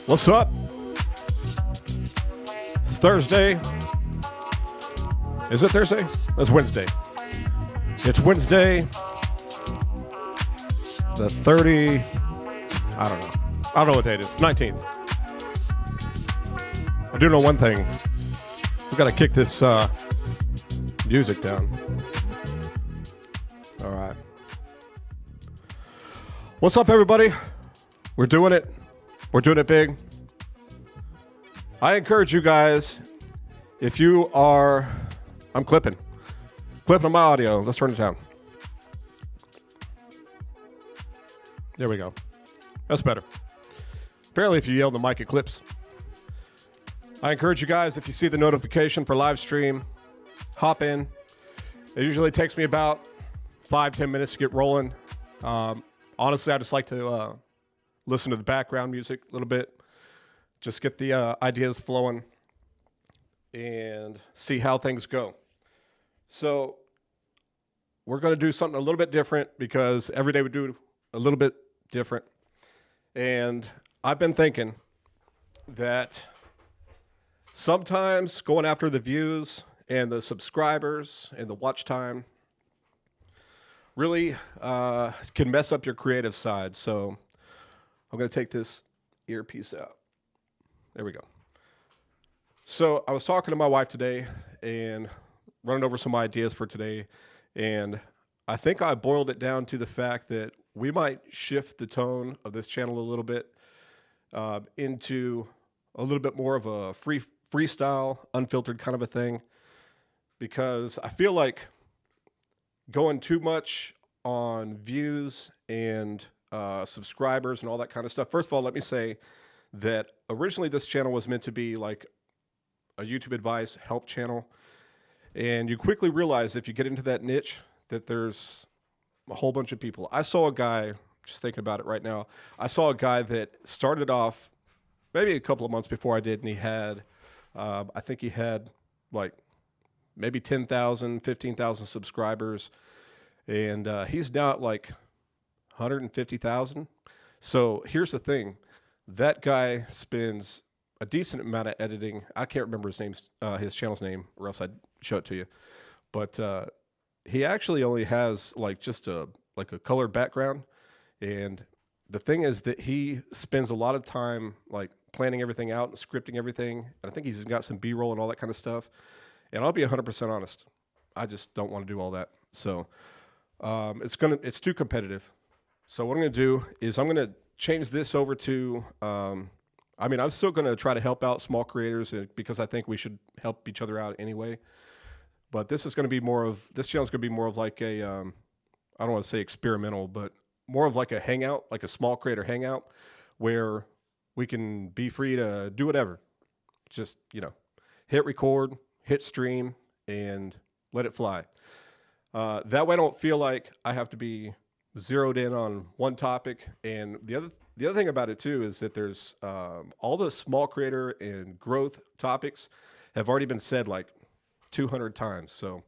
What's up? It's Thursday. Is it Thursday? It's Wednesday. It's Wednesday, the 30, I don't know what date it is. 19th. I do know one thing. We got to kick this music down. All right. What's up, everybody? We're doing it. We're doing it big. I encourage you guys, if you are, I'm clipping on my audio. Let's turn it down. There we go. That's better. Apparently, if you yell in the mic, it clips. I encourage you guys, if you see the notification for LiveStream, hop in. It usually takes me about 5-10 minutes to get rolling. Honestly, I just like to listen to the background music a little bit, just get the ideas flowing and see how things go. So we're going to do something a little bit different because every day we do a little bit different. And I've been thinking that sometimes going after the views and the subscribers and the watch time really can mess up your creative side. So I'm going to take this earpiece out. There we go. So I was talking to my wife today and running over some ideas for today. And I think I boiled it down to the fact that we might shift the tone of this channel a little bit into a little bit more of a freestyle, unfiltered kind of a thing. Because I feel like going too much on views and subscribers and all that kind of stuff. First of all, let me say that originally this channel was meant to be like a YouTube advice help channel. And you quickly realize if you get into that niche that there's a whole bunch of people. I saw a guy, just thinking about it right now, I saw a guy that started off maybe a couple of months before I did, and he had, I think he had like maybe 10,000, 15,000 subscribers. And he's now at like 150,000. So here's the thing. That guy spends a decent amount of editing. I can't remember his channel's name, or else I'd show it to you. But he actually only has like just a colored background. And the thing is that he spends a lot of time like planning everything out and scripting everything. And I think he's got some B-roll and all that kind of stuff. And I'll be 100% honest. I just don't want to do all that. So it's too competitive. So what I'm going to do is I'm going to change this over to, I'm still going to try to help out small creators because I think we should help each other out anyway. But this channel's going to be more of like a, I don't want to say experimental, but more of like a hangout, like a small creator hangout where we can be free to do whatever. Just, hit record, hit stream, and let it fly. That way I don't feel like I have to be zeroed in on one topic. And the other thing about it too is that there's all the small creator and growth topics have already been said like 200 times. So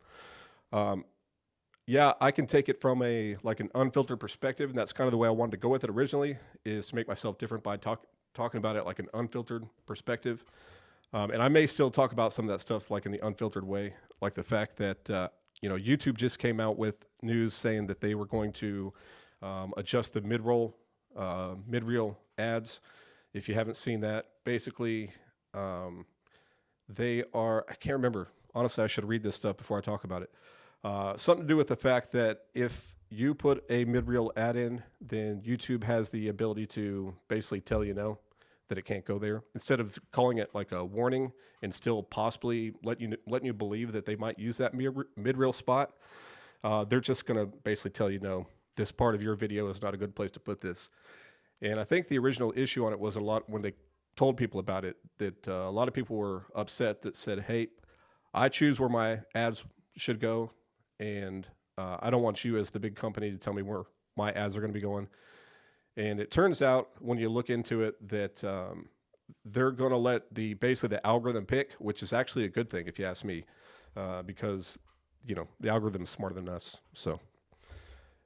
yeah, I can take it from an unfiltered perspective, and that's kind of the way I wanted to go with it originally, is to make myself different by talking about it like an unfiltered perspective. And I may still talk about some of that stuff like in the unfiltered way, like the fact that YouTube just came out with news saying that they were going to adjust the mid-reel ads. If you haven't seen that, basically they are, I can't remember. Honestly, I should read this stuff before I talk about it. Something to do with the fact that if you put a mid-reel ad in, then YouTube has the ability to basically tell you no, that it can't go there. Instead of calling it like a warning and still possibly letting you believe that they might use that mid-reel spot, they're just going to basically tell you, no, this part of your video is not a good place to put this. And I think the original issue on it was when they told people about it, that a lot of people were upset that said, hey, I choose where my ads should go, and I don't want you as the big company to tell me where my ads are going to be going. And it turns out when you look into it that they're going to let basically the algorithm pick, which is actually a good thing if you ask me, because the algorithm's smarter than us. So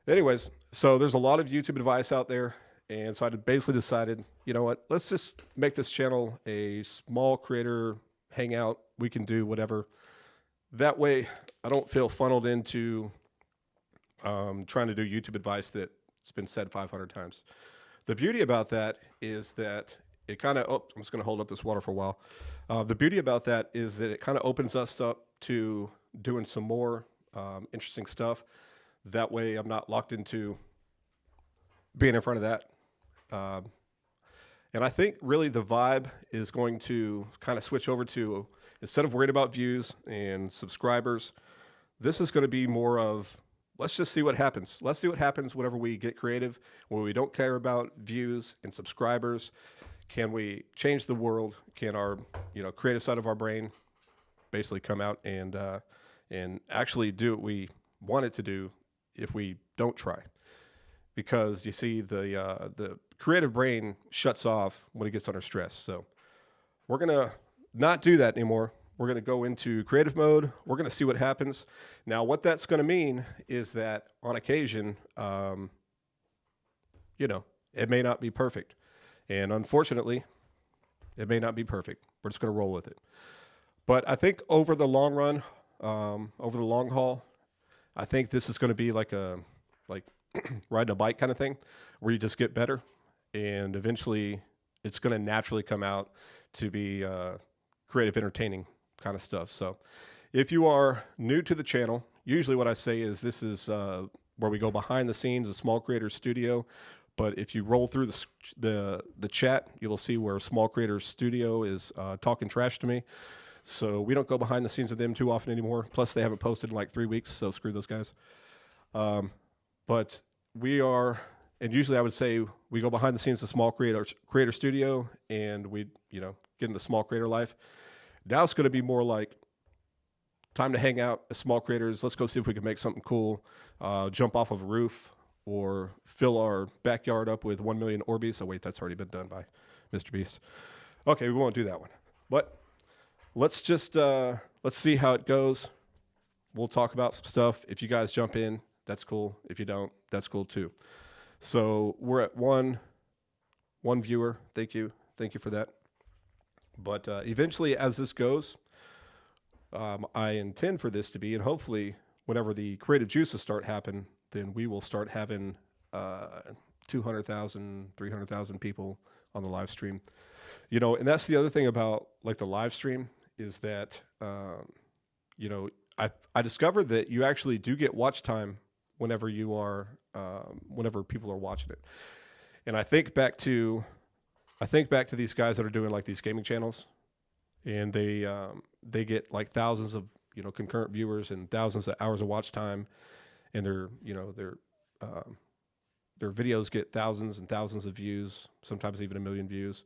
anyways, so there's a lot of YouTube advice out there, And so I basically decided, you know what, let's just make this channel a small creator hangout. We can do whatever. That way, I don't feel funneled into trying to do YouTube advice that's been said 500 times. The beauty about that is that it kind of, oh, I'm just going to hold up this water for a while. The beauty about that is that it kind of opens us up to doing some more interesting stuff. That way, I'm not locked into being in front of that. And I think really the vibe is going to kind of switch over to, instead of worried about views and subscribers, this is going to be more of, let's just see what happens. Let's see what happens whenever we get creative, when we don't care about views and subscribers. Can we change the world? Can our, creative side of our brain basically come out and actually do what we want it to do if we don't try? Because you see, the creative brain shuts off when it gets under stress. So we're gonna not do that anymore. We're gonna go into creative mode. We're gonna see what happens. Now, what that's gonna mean is that on occasion, it may not be perfect, and unfortunately, it may not be perfect. We're just gonna roll with it. But I think over the long run, over the long haul, I think this is gonna be like riding a bike kind of thing, where you just get better, and eventually it's going to naturally come out to be creative, entertaining kind of stuff. So if you are new to the channel, usually what I say is this is where we go behind the scenes, a small creator studio. But if you roll through the chat, you will see where Small Creator Studio is talking trash to me. So we don't go behind the scenes with them too often anymore. Plus, they haven't posted in like 3 weeks, so screw those guys. But we are, and usually I would say we go behind the scenes of Small Creator Studio, and we, get into small creator life. Now it's going to be more like time to hang out as small creators. Let's go see if we can make something cool, jump off of a roof, or fill our backyard up with 1 million Orbeez. Oh wait, that's already been done by Mr. Beast. Okay, we won't do that one. But let's just, let's see how it goes. We'll talk about some stuff. If you guys jump in, that's cool. If you don't, that's cool too. So we're at one viewer. Thank you for that. But eventually, as this goes, I intend for this to be, and hopefully, whenever the creative juices start happening, then we will start having 200,000, 300,000 people on the live stream. And that's the other thing about like the live stream is that, I discovered that you actually do get watch time whenever you are, whenever people are watching it. And I think back to these guys that are doing like these gaming channels, and they get like thousands of concurrent viewers and thousands of hours of watch time, and their videos get thousands and thousands of views, sometimes even 1 million views.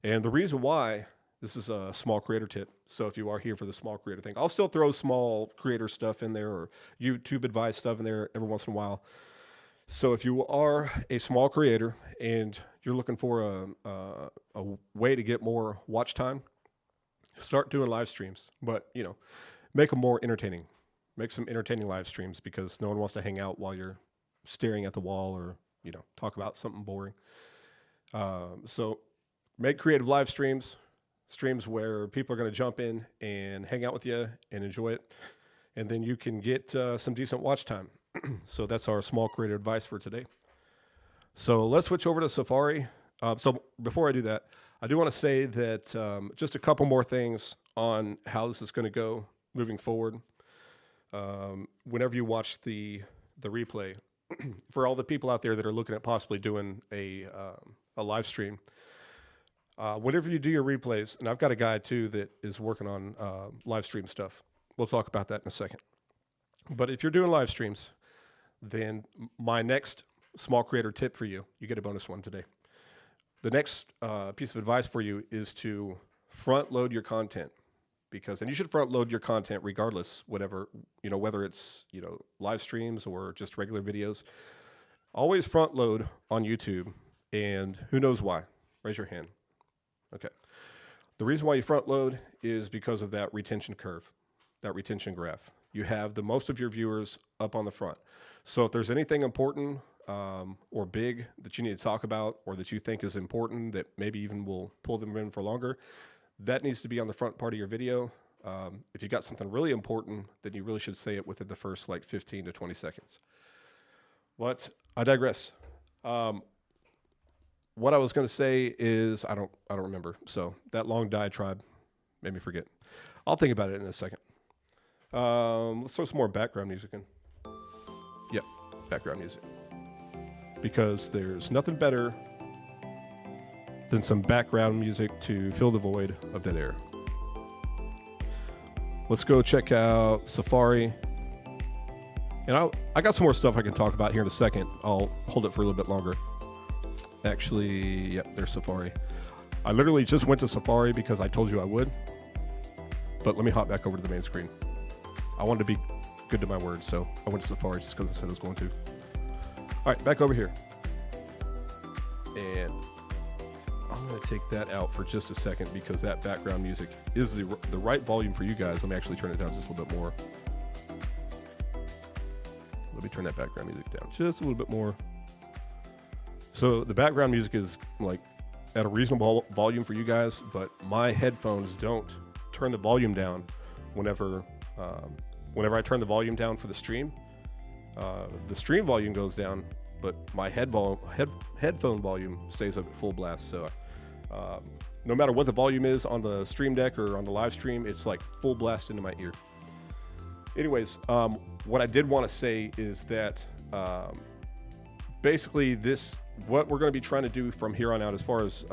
And the reason why, this is a small creator tip. So if you are here for the small creator thing, I'll still throw small creator stuff in there or YouTube advice stuff in there every once in a while. So if you are a small creator and you're looking for a way to get more watch time, start doing live streams, but make them more entertaining. Make some entertaining live streams, because no one wants to hang out while you're staring at the wall or talk about something boring. So make creative live streams where people are going to jump in and hang out with you and enjoy it, and then you can get some decent watch time. So that's our small creator advice for today. So let's switch over to Safari. So before I do that, I do want to say that just a couple more things on how this is going to go moving forward. Whenever you watch the replay, for all the people out there that are looking at possibly doing a live stream, whenever you do your replays, and I've got a guy too that is working on live stream stuff. We'll talk about that in a second. But if you're doing live streams, then my next small creator tip for you, you get a bonus one today. The next piece of advice for you is to front load your content, and you should front load your content regardless, whether it's, live streams or just regular videos. Always front load on YouTube, and who knows why? Raise your hand. Okay. The reason why you front load is because of that retention curve, that retention graph. You have the most of your viewers up on the front. So if there's anything important or big that you need to talk about or that you think is important that maybe even will pull them in for longer, that needs to be on the front part of your video. If you got something really important, then you really should say it within the first like 15 to 20 seconds. But I digress. What I was going to say is I don't remember. So that long diatribe made me forget. I'll think about it in a second. Let's throw some more background music in. Yep, background music. Because there's nothing better than some background music to fill the void of dead air. Let's go check out Safari. And I got some more stuff I can talk about here in a second. I'll hold it for a little bit longer. Actually, yep, there's Safari. I literally just went to Safari because I told you I would. But let me hop back over to the main screen. I wanted to be good to my word, so I went to Safari just because I said I was going to. All right, back over here. And I'm going to take that out for just a second because that background music is the right volume for you guys. Let me actually turn it down just a little bit more. Let me turn that background music down just a little bit more. So the background music is like at a reasonable volume for you guys, but my headphones don't turn the volume down whenever I turn the volume down for the stream. The stream volume goes down, but my headphone volume stays up at full blast. So no matter what the volume is on the stream deck or on the live stream, it's like full blast into my ear. Anyways, what I did want to say is that basically what we're going to be trying to do from here on out, as far as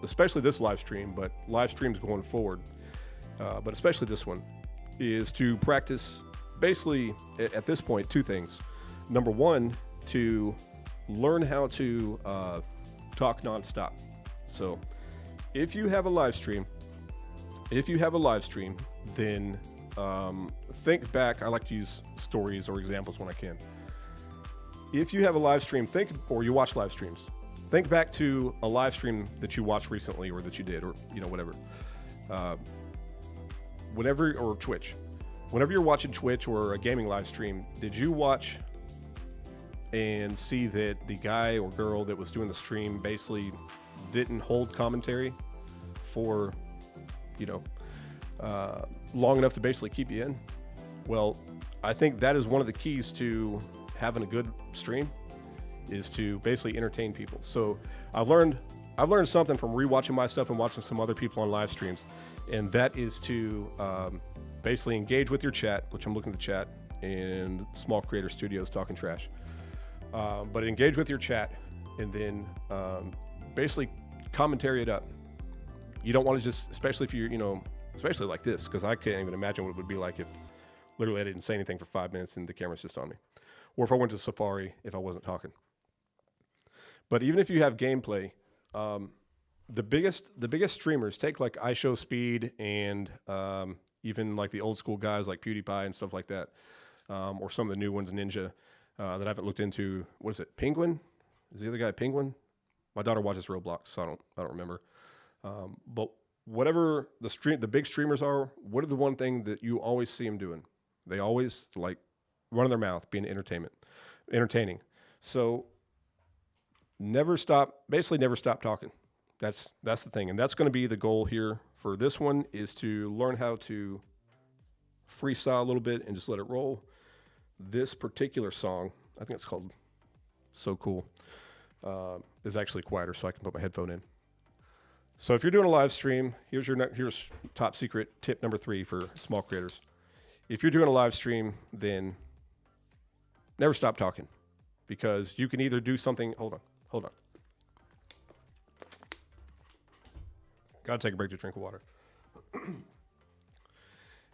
especially this live stream, but live streams going forward, but especially this one, is to practice basically at this point two things. Number one, to learn how to talk nonstop. So if you have a live stream, then think back. I like to use stories or examples when I can. If you have a live stream, or you watch live streams, think back to a live stream that you watched recently or that you did, or whatever. Or Twitch. Whenever you're watching Twitch or a gaming live stream, did you watch and see that the guy or girl that was doing the stream basically didn't hold commentary for, long enough to basically keep you in? Well, I think that is one of the keys to having a good stream, is to basically entertain people. So I've learned something from rewatching my stuff and watching some other people on live streams, and that is to basically engage with your chat, which I'm looking at the chat, and Small Creator Studios talking trash. But engage with your chat, and then basically commentary it up. You don't want to just, especially if you're, especially like this, because I can't even imagine what it would be like if literally I didn't say anything for 5 minutes and the camera's just on me. Or if I went to Safari if I wasn't talking. But even if you have gameplay, the biggest streamers, take like iShowSpeed and even like the old school guys like PewDiePie and stuff like that, or some of the new ones, Ninja, that I haven't looked into. What is it, Penguin? Is the other guy Penguin? My daughter watches Roblox, so I don't remember. But whatever the big streamers are, what are the one thing that you always see them doing? They always like running their mouth, being entertaining. So never stop talking. That's the thing. And that's going to be the goal here for this one, is to learn how to freestyle a little bit and just let it roll. This particular song, I think it's called So Cool, is actually quieter, so I can put my headphone in. So if you're doing a live stream, here's top secret tip number 3 for small creators. If you're doing a live stream, then never stop talking, because you can either do something. Hold on. Got to take a break to drink water.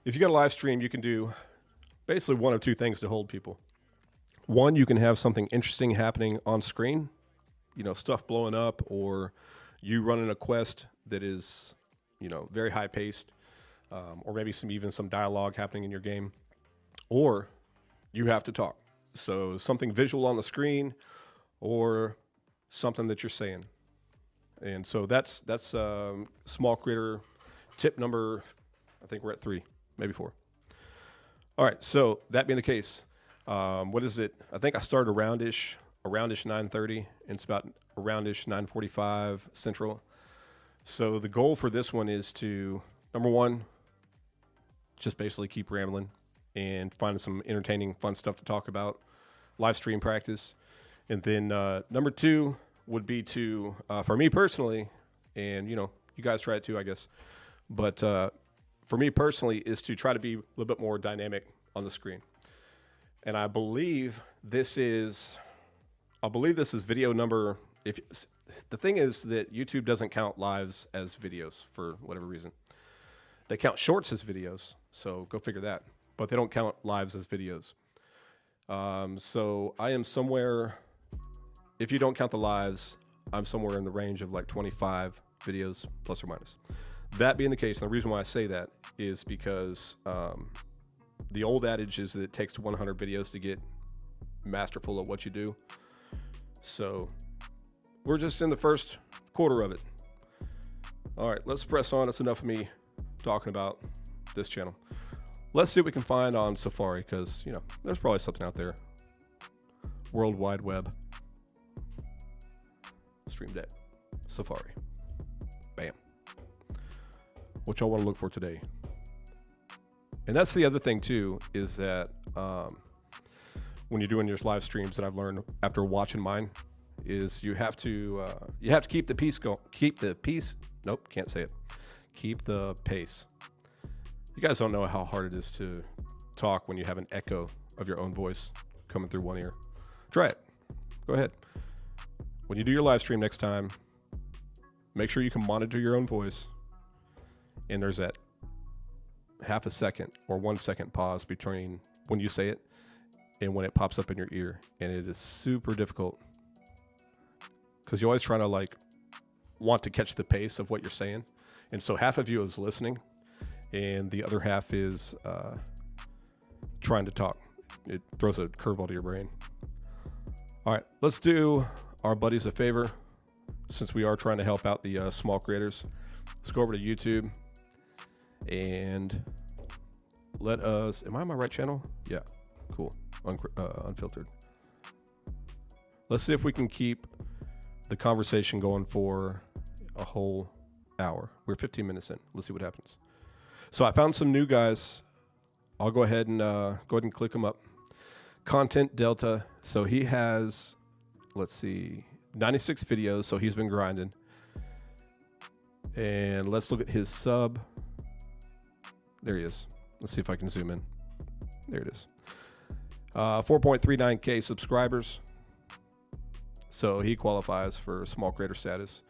If you got a live stream, you can do basically one of two things to hold people. One, you can have something interesting happening on screen, stuff blowing up, or you running a quest that is, very high paced, or maybe some dialogue happening in your game, or you have to talk. So something visual on the screen, or something that you're saying. And so that's small creator tip number, I think we're at 3, maybe 4. All right, so that being the case, What is it? I think I started aroundish 9:30, and it's about aroundish 9:45 Central. So the goal for this one is to, number one, just basically keep rambling and find some entertaining, fun stuff to talk about, live stream practice. And then number two would be to, for me personally, and you guys try it too, I guess. But for me personally, is to try to be a little bit more dynamic on the screen. And I believe this is video number. The thing is that YouTube doesn't count lives as videos for whatever reason. They count shorts as videos, so go figure that. But they don't count lives as videos. So I am somewhere, if you don't count the lives, I'm somewhere in the range of like 25 videos, plus or minus. That being the case, and the reason why I say that is because the old adage is that it takes 100 videos to get masterful at what you do. So we're just in the first quarter of it. All right, let's press on. It's enough of me talking about this channel. Let's see what we can find on Safari, because there's probably something out there. World Wide Web. Stream Deck. Safari. Bam. What y'all want to look for today? And that's the other thing too, is that when you're doing your live streams, that I've learned after watching mine, is you have to keep the peace going. Keep the peace. Nope, can't say it. Keep the pace. You guys don't know how hard it is to talk when you have an echo of your own voice coming through one ear. Try it. Go ahead. When you do your live stream next time, make sure you can monitor your own voice. And there's that half a second or 1 second pause between when you say it and when it pops up in your ear. And it is super difficult because you're always trying to want to catch the pace of what you're saying. And so half of you is listening and the other half is trying to talk. It throws a curveball to your brain. All right, let's do our buddies a favor, since we are trying to help out the small creators. Let's go over to YouTube and let us, am I on my right channel? Yeah, cool. Unfiltered. Let's see if we can keep the conversation going for a whole hour. We're 15 minutes in. Let's see what happens. So I found some new guys. I'll go ahead and click them up. Content Delta. So he has, let's see, 96 videos. So he's been grinding. And let's look at his sub. There he is. Let's see if I can zoom in. There it is. 4.39K subscribers. So he qualifies for small creator status.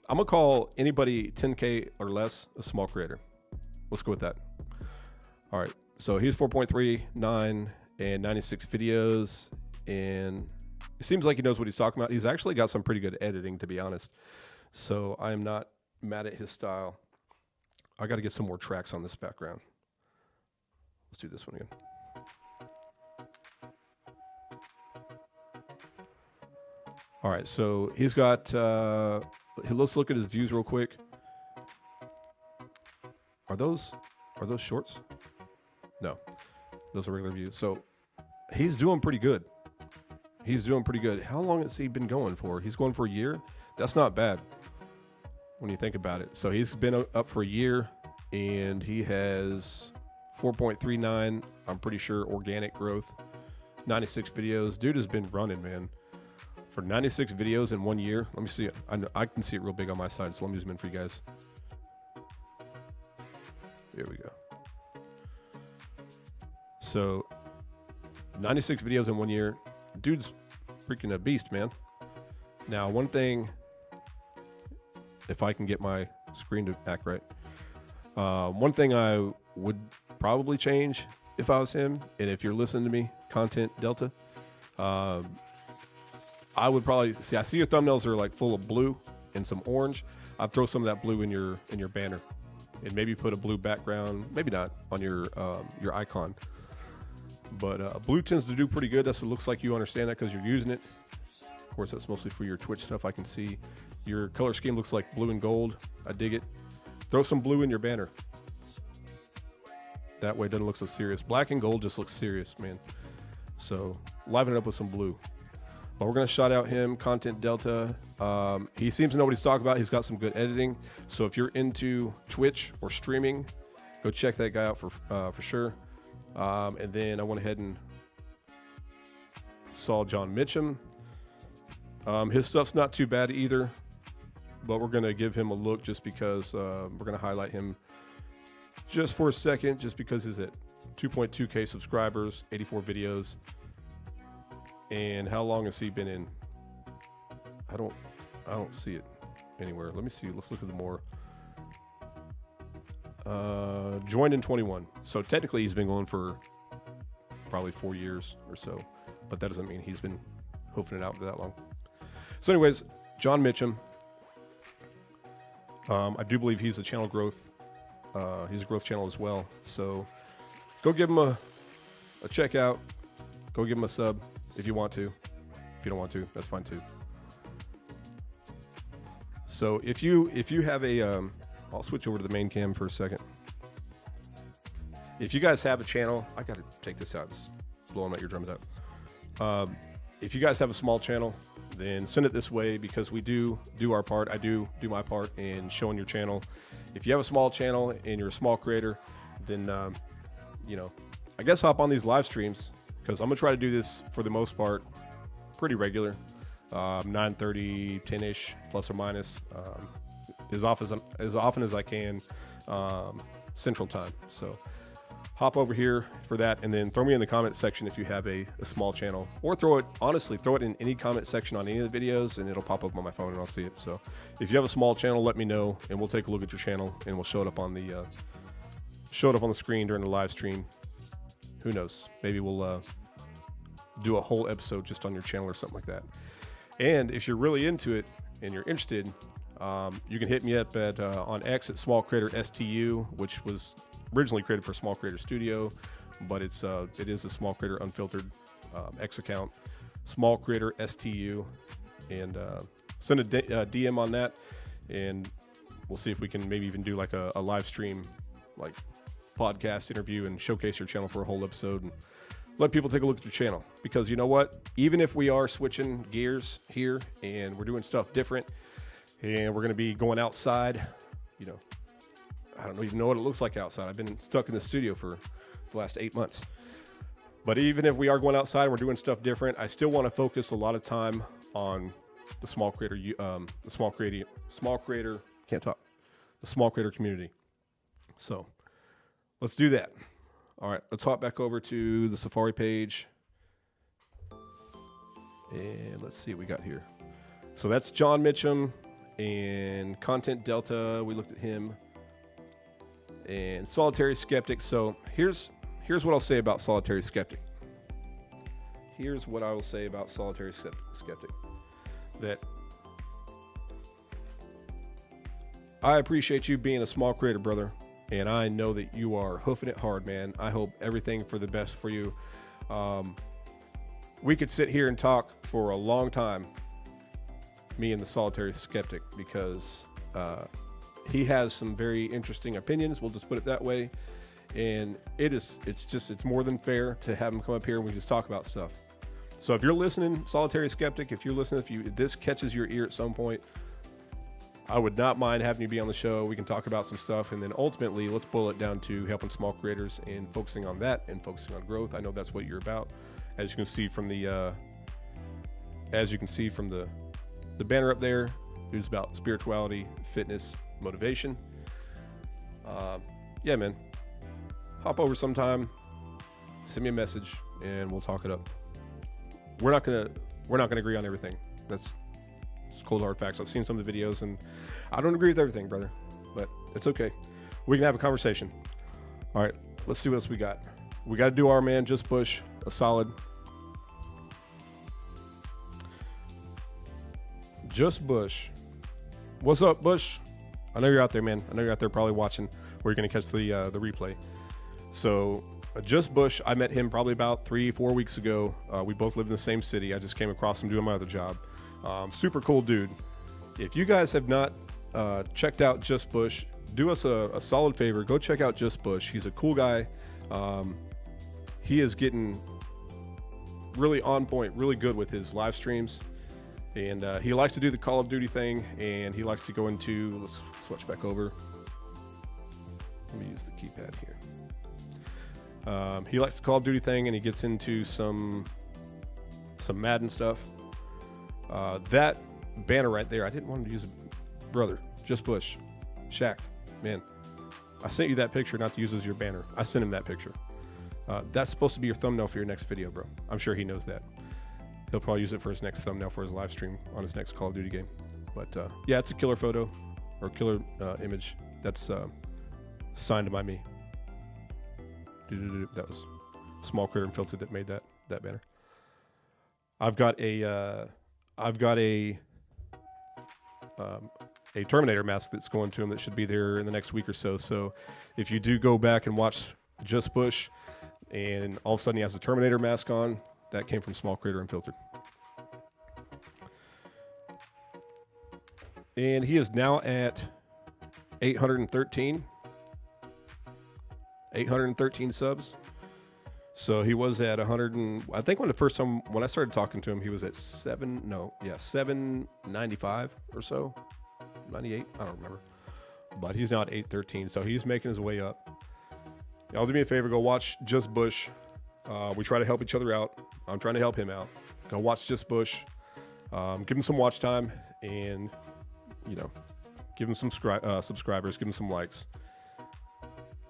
I'm going to call anybody 10K or less a small creator. Let's go with that. All right. So he's 4.39 and 96 videos. And it seems like he knows what he's talking about. He's actually got some pretty good editing, to be honest. So I'm not mad at his style. I got to get some more tracks on this background. Let's do this one again. All right, so he's got, let's look at his views real quick. Are those shorts? No, those are regular views. So he's doing pretty good. He's doing pretty good. How long has he been going for? He's going for a year? That's not bad when you think about it. So he's been up for a year and he has 4.39, I'm pretty sure, organic growth, 96 videos. Dude has been running, man. For 96 videos in 1 year, let me see it. I can see it real big on my side, so let me zoom in for you guys. There we go. So 96 videos in 1 year. Dude's freaking a beast, man. Now, one thing, if I can get my screen to act right. One thing I would probably change if I was him, and if you're listening to me, Content Delta, I would probably see. I see your thumbnails are like full of blue and some orange. I'd throw some of that blue in your banner, and maybe put a blue background. Maybe not on your icon, but blue tends to do pretty good. That's what it looks like. You understand that because you're using it. Of course, that's mostly for your Twitch stuff. I can see your color scheme looks like blue and gold. I dig it. Throw some blue in your banner. That way, it doesn't look so serious. Black and gold just looks serious, man. So liven it up with some blue. But we're going to shout out him, Content Delta. He seems to know what he's talking about. He's got some good editing. So if you're into Twitch or streaming, go check that guy out for sure. And then I went ahead and saw John Mitchum. His stuff's not too bad either, but we're going to give him a look just because we're going to highlight him just for a second, just because he's at 2.2K subscribers, 84 videos. And how long has he been in? I don't see it anywhere. Let me see. Let's look at the more. Joined in 21. So technically he's been going for probably 4 years or so, but that doesn't mean he's been hoofing it out for that long. So anyways, John Mitchum. I do believe he's a channel growth. He's a growth channel as well. So go give him a check out. Go give him a sub if you want to. If you don't want to, that's fine too. So if you have a, I'll switch over to the main cam for a second. If you guys have a channel, I got to take this out. It's blowing my eardrums out. If you guys have a small channel, then send it this way, because we do our part. I do my part in showing your channel. If you have a small channel and you're a small creator, then, you know, I guess hop on these live streams, because I'm going to try to do this for the most part pretty regular. 9:30, 10-ish, plus or minus, as often as I can, Central Time. So hop over here for that, and then throw me in the comment section if you have a small channel, or throw it in any comment section on any of the videos, and it'll pop up on my phone and I'll see it. So if you have a small channel, let me know, and we'll take a look at your channel, and we'll show it up on the screen during the live stream. Who knows? Maybe we'll do a whole episode just on your channel or something like that. And if you're really into it and you're interested, you can hit me up at on X at Small Creator STU, which was originally created for Small Creator Studio, but it is a Small Creator Unfiltered X account, Small Creator STU, and send a DM on that, and we'll see if we can maybe even do like a live stream, like podcast interview, and showcase your channel for a whole episode and let people take a look at your channel. Because you know what, even if we are switching gears here and we're doing stuff different and we're going to be going outside, you know, I don't even know what it looks like outside. I've been stuck in the studio for the last 8 months. But even if we are going outside and we're doing stuff different, I still want to focus a lot of time on the small creator community. So let's do that. All right, let's hop back over to the Safari page. And let's see what we got here. So that's John Mitchum and Content Delta. We looked at him. And Solitary Skeptic. So here's what I'll say about Solitary Skeptic. Here's what I will say about Solitary Skeptic. That I appreciate you being a small creator, brother. And I know that you are hoofing it hard, man. I hope everything for the best for you. We could sit here and talk for a long time, me and the Solitary Skeptic, because he has some very interesting opinions. We'll just put it that way. And it's more than fair to have him come up here and we just talk about stuff. So if you're listening, Solitary Skeptic, if this catches your ear at some point, I would not mind having you be on the show. We can talk about some stuff, and then ultimately let's boil it down to helping small creators and focusing on that and focusing on growth. I know that's what you're about, as you can see from the banner up there. It's about spirituality, fitness, motivation. Yeah, man. Hop over sometime, send me a message, and we'll talk it up. We're not gonna agree on everything. That's cold hard facts. I've seen some of the videos and I don't agree with everything, brother, but it's okay. We can have a conversation. All right, let's see what else we got. We got to do our man Just Bush a solid. Just Bush, what's up, Bush? I know you're out there, man. I know you're out there probably watching, or you're gonna catch the replay. So Just Bush, I met him probably about 3-4 weeks ago. We both live in the same city. I just came across him doing my other job. Super cool dude. If you guys have not checked out Just Bush, do us a solid favor. Go check out Just Bush. He's a cool guy. He is getting really on point, really good with his live streams. And he likes to do the Call of Duty thing, and he likes to go into, let's switch back over. Let me use the keypad here. He likes the Call of Duty thing, and he gets into some Madden stuff. That banner right there, I didn't want to use it. Brother, Just Bush, Shaq, man, I sent you that picture not to use as your banner. I sent him that picture. That's supposed to be your thumbnail for your next video, bro. I'm sure he knows that. He'll probably use it for his next thumbnail for his live stream on his next Call of Duty game. But yeah, it's a killer photo or killer image. That's signed by me. That was Small Critter Unfiltered that made that banner. I've got a Terminator mask that's going to him that should be there in the next week or so. So if you do go back and watch Just Bush, and all of a sudden he has a Terminator mask on, that came from Small Critter Unfiltered. And he is now at 813 subs. So he was at 100 and, I think when I started talking to him, he was at 795 or so, 98, I don't remember. But he's now at 813, so he's making his way up. Y'all do me a favor, go watch Just Bush. We try to help each other out. I'm trying to help him out. Go watch Just Bush. Give him some watch time, and give him some subscribers. Give him some likes.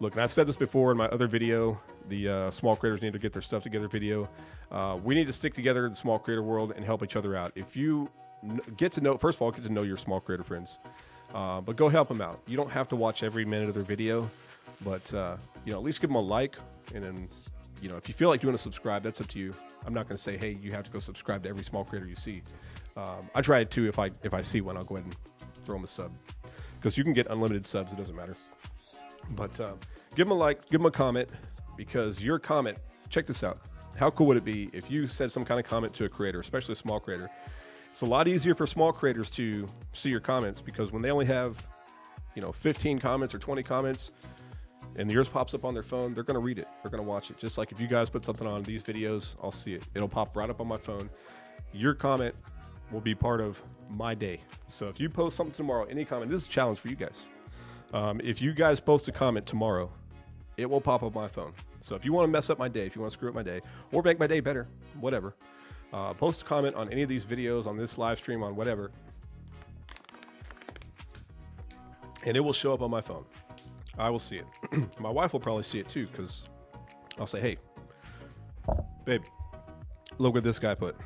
Look, and I said this before in my other video, the Small Creators Need to Get Their Stuff Together video. We need to stick together in the small creator world and help each other out. If you first of all, get to know your small creator friends. But go help them out. You don't have to watch every minute of their video, but at least give them a like, and then if you feel like you want to subscribe, that's up to you. I'm not going to say, hey, you have to go subscribe to every small creator you see. I try it too. If I see one, I'll go ahead and throw them a sub, because you can get unlimited subs. It doesn't matter. But give them a like, give them a comment, because your comment, check this out. How cool would it be if you said some kind of comment to a creator, especially a small creator? It's a lot easier for small creators to see your comments, because when they only have 15 comments or 20 comments, and yours pops up on their phone, they're going to read it. They're going to watch it. Just like if you guys put something on these videos, I'll see it. It'll pop right up on my phone. Your comment will be part of my day. So if you post something tomorrow, any comment, this is a challenge for you guys. If you guys post a comment tomorrow, it will pop up my phone. So if you want to mess up my day, if you want to screw up my day, or make my day better, whatever, post a comment on any of these videos, on this live stream, on whatever, and it will show up on my phone. I will see it. My wife will probably see it too, because I'll say, hey, babe, look what this guy put.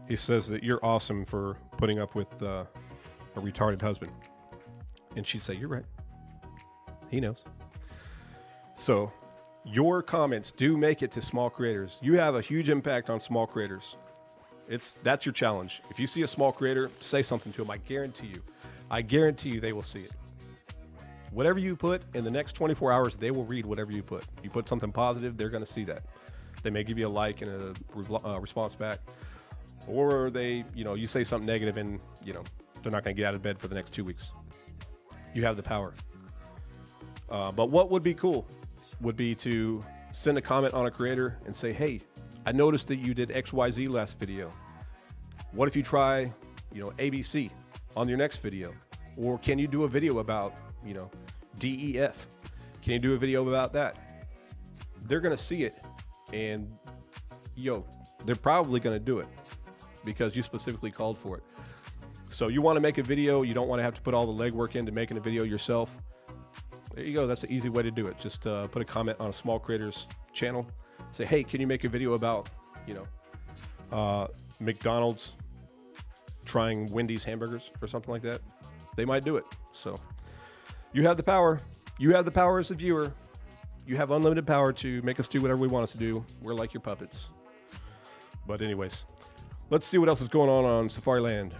He says that you're awesome for putting up with a retarded husband. And she'd say, you're right. He knows. So your comments do make it to small creators. You have a huge impact on small creators. That's your challenge. If you see a small creator, say something to them. I guarantee you they will see it. Whatever you put in the next 24 hours, they will read whatever you put. You put something positive, they're going to see that. They may give you a like and a response back, or you say something negative, and they're not going to get out of bed for the next 2 weeks. You have the power. But what would be cool would be to send a comment on a creator and say, hey, I noticed that you did XYZ last video. What if you try, ABC on your next video? Or can you do a video about, DEF? Can you do a video about that? They're going to see it, and they're probably going to do it because you specifically called for it. So you want to make a video, you don't want to have to put all the legwork into making a video yourself. There you go. That's an easy way to do it. Just put a comment on a small creator's channel. Say, hey, can you make a video about, McDonald's trying Wendy's hamburgers or something like that? They might do it. So you have the power. You have the power as a viewer. You have unlimited power to make us do whatever we want us to do. We're like your puppets. But anyways, let's see what else is going on Safari Land.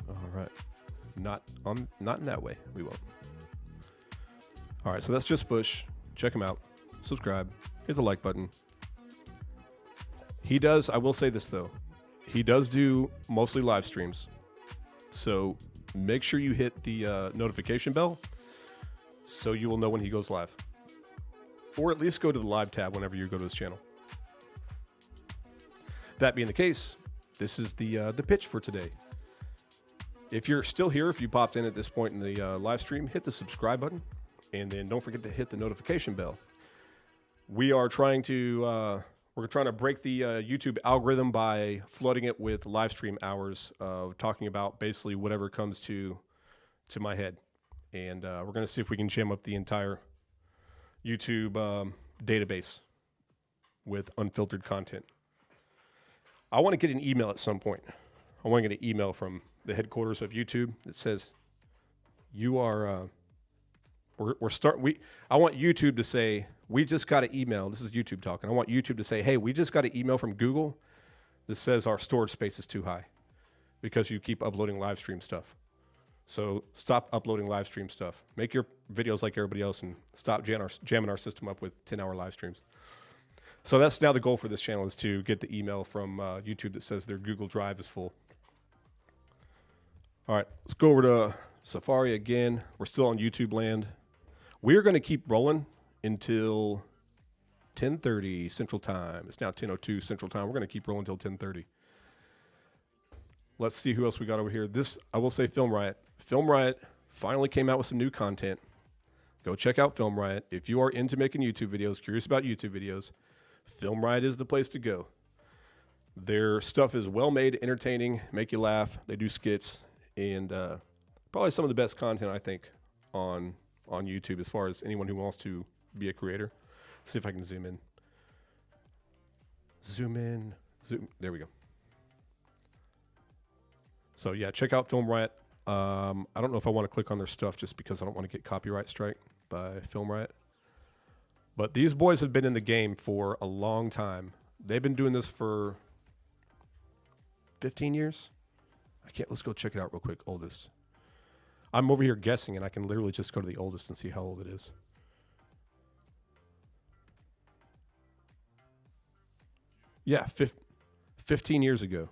All right. Not in that way. We won't. All right, so that's Just Bush. Check him out. Subscribe. Hit the like button. He does, I will say this though, he does do mostly live streams. So make sure you hit the notification bell so you will know when he goes live. Or at least go to the live tab whenever you go to his channel. That being the case, this is the pitch for today. If you're still here, if you popped in at this point in the live stream, hit the subscribe button, and then don't forget to hit the notification bell. We are trying to break the YouTube algorithm by flooding it with live stream hours of talking about basically whatever comes to my head, and we're going to see if we can jam up the entire YouTube database with unfiltered content. I want to get an email at some point. I want to get an email from the headquarters of YouTube that says, "You are." I want YouTube to say, "We just got an email." This is YouTube talking. I want YouTube to say, "Hey, we just got an email from Google that says our storage space is too high because you keep uploading live stream stuff. So stop uploading live stream stuff. Make your videos like everybody else and stop jamming our system up with 10-hour live streams." So that's now the goal for this channel, is to get the email from YouTube that says their Google Drive is full. All right, let's go over to Safari again. We're still on YouTube land. We are going to keep rolling until 10:30 Central Time. It's now 10:02 Central Time. We're going to keep rolling until 10:30. Let's see who else we got over here. This, I will say, Film Riot. Film Riot finally came out with some new content. Go check out Film Riot. If you are into making YouTube videos, curious about YouTube videos, Film Riot is the place to go. Their stuff is well made, entertaining, make you laugh. They do skits, and probably some of the best content, I think, on YouTube as far as anyone who wants to be a creator. Let's see if I can zoom in. Zoom. There we go. So yeah, check out Film Riot. I don't know if I want to click on their stuff just because I don't want to get copyright strike by Film Riot. But these boys have been in the game for a long time. They've been doing this for 15 years. Let's go check it out real quick. Oldest. I'm over here guessing, and I can literally just go to the oldest and see how old it is. Yeah, 15 years ago.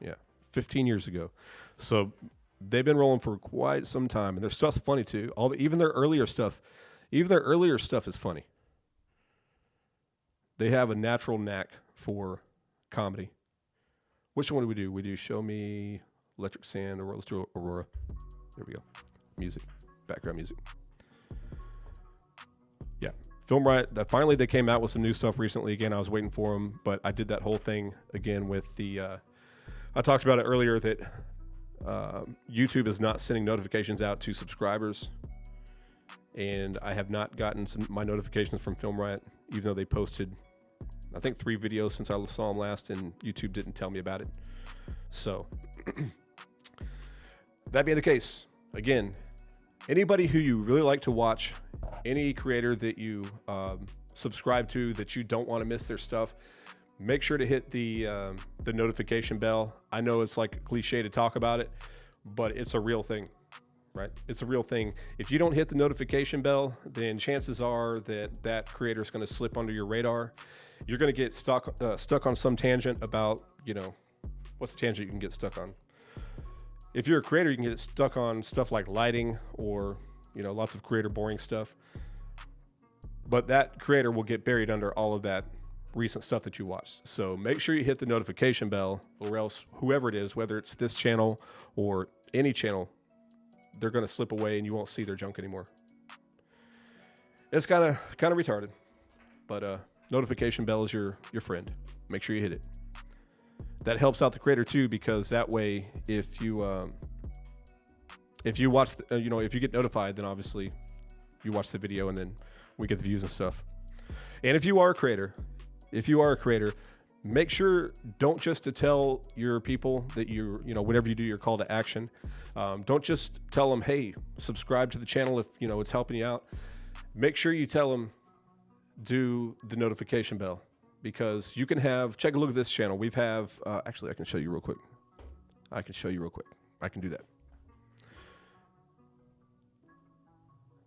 Yeah, 15 years ago. So they've been rolling for quite some time, and their stuff's funny too. Even their earlier stuff is funny. They have a natural knack for comedy. Which one do we do? We do Show Me, Electric Sand, or let's do Aurora. There we go. Music, background music. Yeah, Film Riot. Finally, they came out with some new stuff recently. Again, I was waiting for them, but I did that whole thing again with the. I talked about it earlier that YouTube is not sending notifications out to subscribers, and I have not gotten my notifications from Film Riot, even though they posted, I think, 3 videos since I saw them last, and YouTube didn't tell me about it. So, that being the case, again, anybody who you really like to watch, any creator that you subscribe to that you don't want to miss their stuff, make sure to hit the notification bell. I know it's like a cliche to talk about it, but it's a real thing, right? It's a real thing. If you don't hit the notification bell, then chances are that creator is going to slip under your radar. You're going to get stuck on some tangent about, what's the tangent you can get stuck on? If you're a creator, you can get stuck on stuff like lighting or, lots of creator boring stuff. But that creator will get buried under all of that recent stuff that you watched. So make sure you hit the notification bell, or else whoever it is, whether it's this channel or any channel, they're going to slip away and you won't see their junk anymore. It's kind of retarded, but notification bell is your friend. Make sure you hit it. That helps out the creator too, because that way, if you watch, if you get notified, then obviously you watch the video and then we get the views and stuff. And if you are a creator, make sure, don't just to tell your people that whenever you do your call to action, don't just tell them, hey, subscribe to the channel if, it's helping you out. Make sure you tell them, do the notification bell, because you can check a look at this channel. Actually, I can show you real quick. I can do that.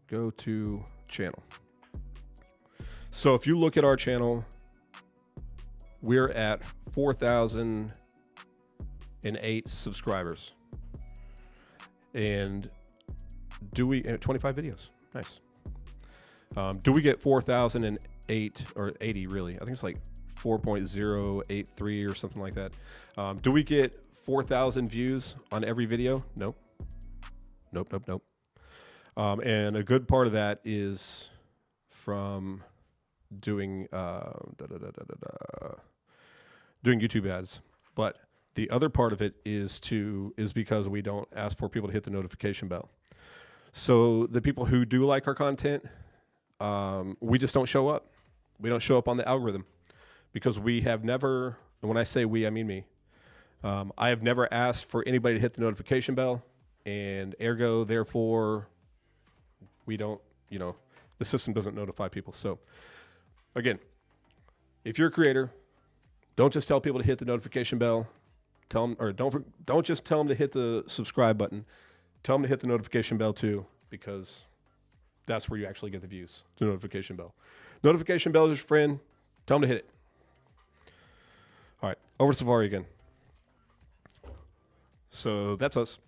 Go to channel. So if you look at our channel, we're at 4,008 subscribers. And 25 videos. Nice. Do we get 4,008 or 80 really? I think it's like 4.083 or something like that. Do we get 4,000 views on every video? Nope. Nope. And a good part of that is from doing doing YouTube ads. But the other part of it is because we don't ask for people to hit the notification bell. So the people who do like our content, we just don't show up. We don't show up on the algorithm because we have never, and when I say we, I mean me. I have never asked for anybody to hit the notification bell, and ergo, therefore, we don't, the system doesn't notify people. So again, if you're a creator, don't just tell people to hit the notification bell. Tell them, or don't just tell them to hit the subscribe button. Tell them to hit the notification bell too, because that's where you actually get the views. The notification bell. Notification bell is your friend. Tell them to hit it. All right, over to Safari again. So that's us.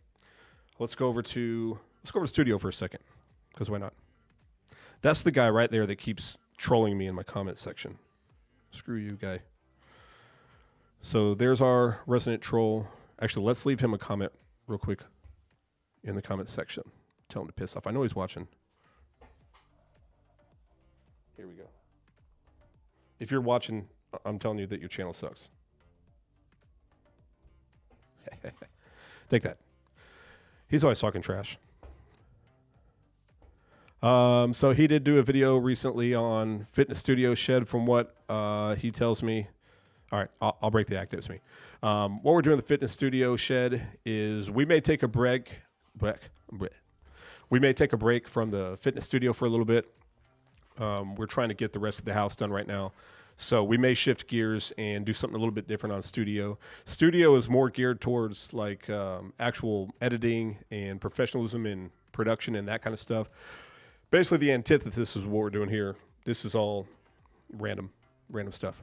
Let's go over to Studio for a second, because why not? That's the guy right there that keeps trolling me in my comment section. Screw you, guy. So there's our resident troll. Actually, let's leave him a comment real quick in the comment section. Tell him to piss off. I know he's watching. Here we go. If you're watching, I'm telling you that your channel sucks. Take that. He's always talking trash. So he did do a video recently on Fitness Studio Shed, from what he tells me. All right, I'll break the act. It's me. What we're doing in the Fitness Studio Shed is we may take a break. We may take a break from the fitness studio for a little bit. We're trying to get the rest of the house done right now. So we may shift gears and do something a little bit different on Studio. Studio is more geared towards like actual editing and professionalism in production and that kind of stuff. Basically, the antithesis is what we're doing here. This is all random stuff.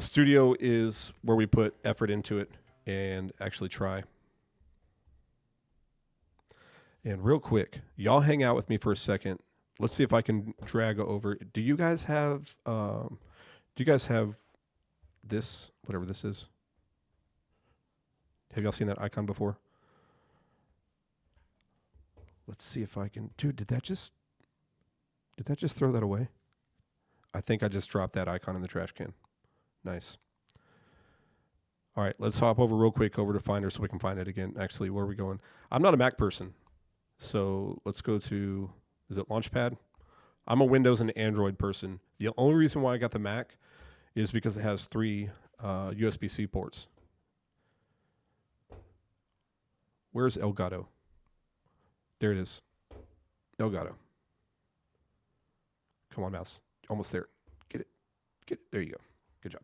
Studio is where we put effort into it and actually try. And real quick, y'all hang out with me for a second. Let's see if I can drag over. Do you guys have this, whatever this is? Have y'all seen that icon before? Let's see if I can. Dude, did that just throw that away? I think I just dropped that icon in the trash can. Nice. All right, let's hop over real quick over to Finder so we can find it again. Actually, where are we going? I'm not a Mac person. So let's go to, is it Launchpad? I'm a Windows and Android person. The only reason why I got the Mac is because it has 3 USB-C ports. Where's Elgato? There it is. Elgato. Come on, mouse. Almost there. Get it. There you go. Good job.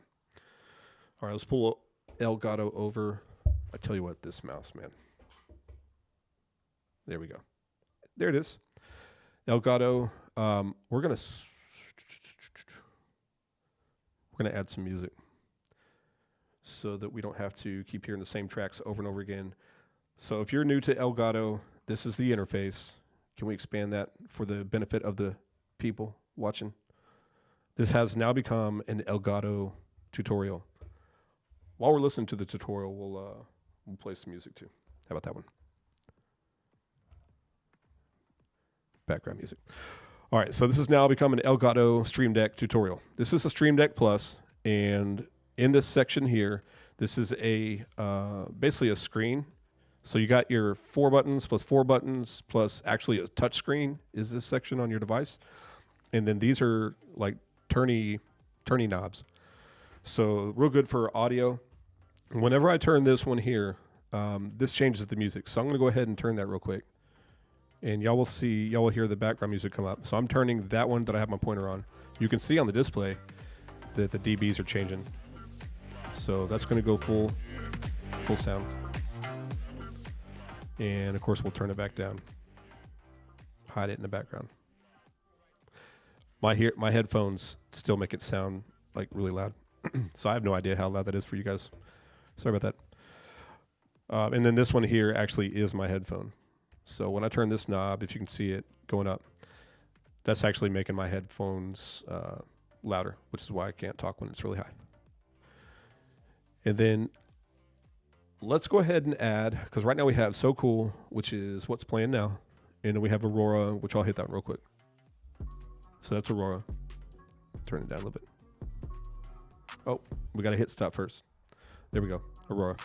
All right, let's pull Elgato over. I tell you what, this mouse, man. There we go. There it is. Elgato. We're gonna add some music so that we don't have to keep hearing the same tracks over and over again. So if you're new to Elgato, this is the interface. Can we expand that for the benefit of the people watching? This has now become an Elgato tutorial. While we're listening to the tutorial, we'll play some music too. How about that one? Background music. All right, so this has now become an Elgato Stream Deck tutorial. This is a Stream Deck Plus, and in this section here, this is a basically a screen. So you got your 4 buttons plus 4 buttons plus actually a touch screen is this section on your device. And then these are like turny knobs. So real good for audio. Whenever I turn this one here, this changes the music. So I'm going to go ahead and turn that real quick. And y'all will hear the background music come up. So I'm turning that one that I have my pointer on. You can see on the display that the dBs are changing. So that's going to go full sound. And of course we'll turn it back down. Hide it in the background. My headphones still make it sound like really loud. So I have no idea how loud that is for you guys. Sorry about that. And then this one here actually is my headphone. So when I turn this knob, if you can see it going up, that's actually making my headphones louder, which is why I can't talk when it's really high. And then let's go ahead and add, because right now we have So Cool, which is what's playing now. And then we have Aurora, which I'll hit that real quick. So that's Aurora. Turn it down a little bit. Oh, we got to hit stop first. There we go. Aurora.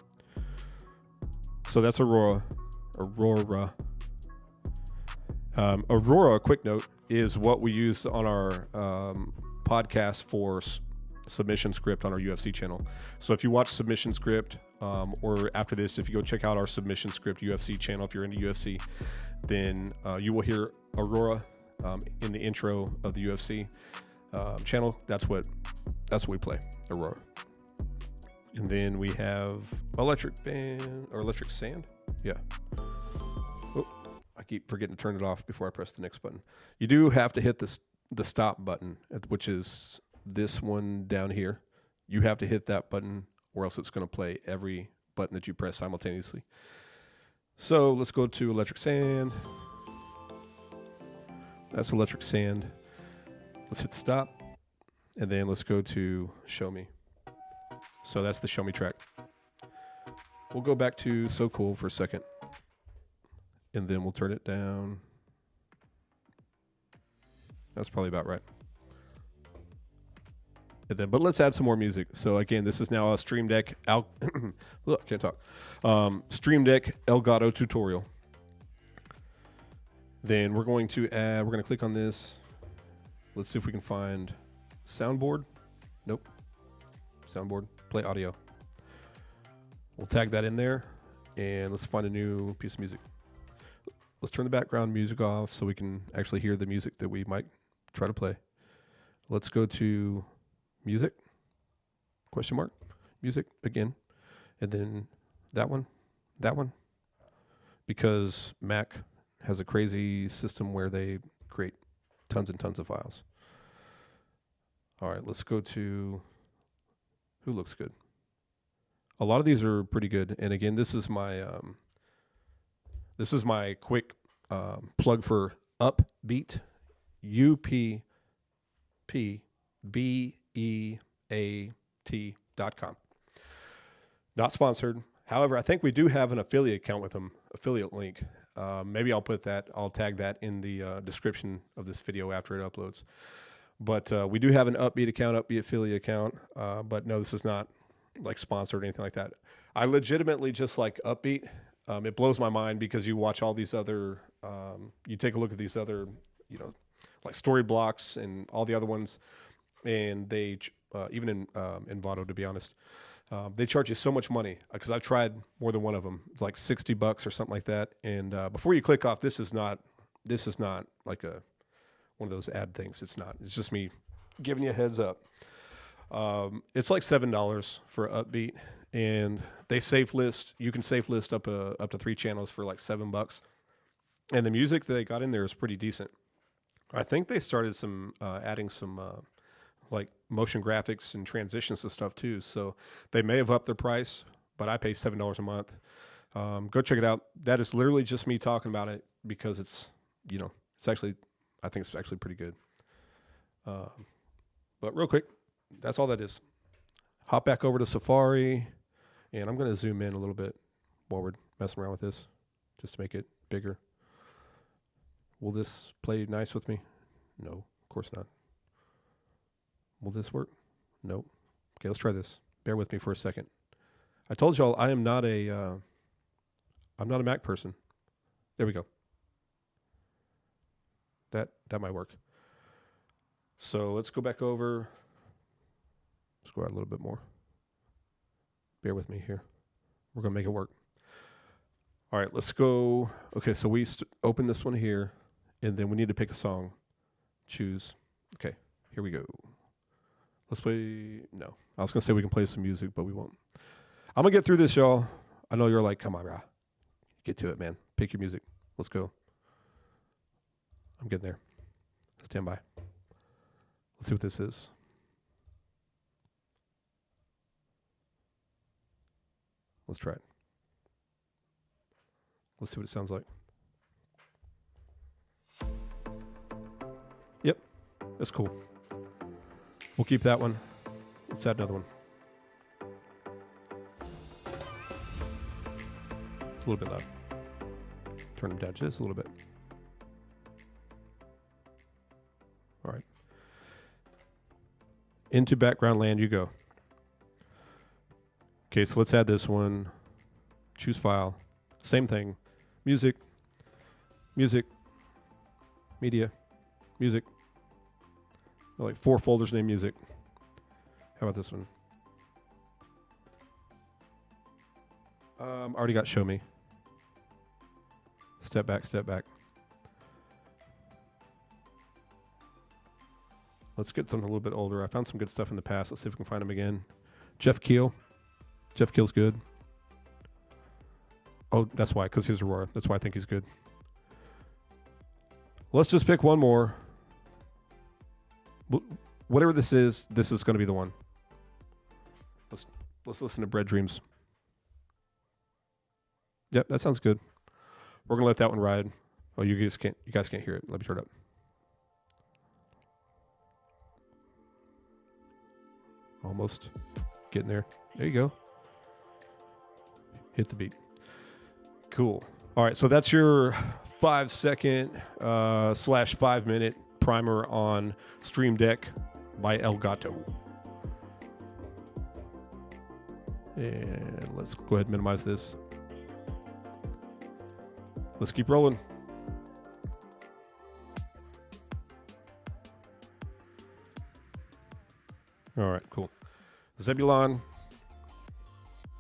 So that's Aurora. Aurora. Aurora, quick note, is what we use on our podcast for submission script on our UFC channel. So if you watch submission script, or after this, if you go check out our submission script UFC channel, if you're into UFC, then you will hear Aurora in the intro of the UFC channel. That's what we play, Aurora. And then we have Electric Band or Electric Sand. Yeah. Oh, I keep forgetting to turn it off before I press the next button. You do have to hit the stop button, which is this one down here. You have to hit that button or else it's going to play every button that you press simultaneously. So let's go to Electric Sand. That's Electric Sand. Let's hit stop. And then let's go to Show Me. So that's the Show Me track. We'll go back to So Cool for a second. And then we'll turn it down. That's probably about right. And then, but let's add some more music. So again, this is now a Stream Deck. Look, can't talk. Stream Deck Elgato tutorial. Then we're going to add. We're going to click on this. Let's see if we can find soundboard. Nope. Soundboard. Play audio. We'll tag that in there, and let's find a new piece of music. Let's turn the background music off so we can actually hear the music that we might try to play. Let's go to music, question mark, music again, and then that one, because Mac has a crazy system where they create tons and tons of files. All right, let's go to who looks good. A lot of these are pretty good, and again, this is my quick plug for Upbeat, UPPBEAT.com. Not sponsored. However, I think we do have an affiliate account with them, affiliate link. Maybe I'll tag that in the description of this video after it uploads. But we do have an Upbeat account, Upbeat affiliate account. But no, this is not like sponsored or anything like that. I legitimately just like Upbeat. It blows my mind because you watch all these other, you take a look at these other, like Story Blocks and all the other ones, and they, even in Envato, to be honest, they charge you so much money because I've tried more than one of them. It's like $60 or something like that. And before you click off, this is not like one of those ad things. It's not. It's just me giving you a heads up. It's like $7 for Upbeat, and they safe list. You can safe list up to 3 channels for like $7, and the music that they got in there is pretty decent. I think they started adding some like motion graphics and transitions and stuff too. So they may have upped their price, but I pay $7 a month. Go check it out. That is literally just me talking about it because it's actually, I think it's actually pretty good. But real quick, that's all that is. Hop back over to Safari, and I'm going to zoom in a little bit while we're messing around with this, just to make it bigger. Will this play nice with me? No, of course not. Will this work? Nope. Okay, let's try this. Bear with me for a second. I told y'all I'm not a Mac person. There we go. That might work. So let's go back over. Let's go out a little bit more. Bear with me here. We're going to make it work. All right, let's go. Okay, so we open this one here, and then we need to pick a song. Choose. Okay, here we go. Let's play. No, I was going to say we can play some music, but we won't. I'm going to get through this, y'all. I know you're like, come on, brah. Get to it, man. Pick your music. Let's go. I'm getting there. Stand by. Let's see what this is. Let's try it. Let's see what it sounds like. Yep, that's cool. We'll keep that one. Let's add another one. It's a little bit loud. Turn them down just a little bit. All right. Into background land you go. Okay, so let's add this one. Choose file. Same thing. Music. Music. Media. Music. Like 4 folders named music. How about this one? Already got show me. Step back, step back. Let's get something a little bit older. I found some good stuff in the past. Let's see if we can find them again. Jeff Keel. Jeff Keel's good. Oh, that's why, because he's Aurora. That's why I think he's good. Let's just pick one more. Whatever this is going to be the one. Let's listen to Bread Dreams. Yep, that sounds good. We're gonna let that one ride. Oh, you guys can't hear it. Let me turn it up. Almost getting there. There you go. Hit the beat. Cool. All right, so that's your 5-second / 5 minute primer on Stream Deck by Elgato. And let's go ahead and minimize this. Let's keep rolling. All right, cool. Zebulon.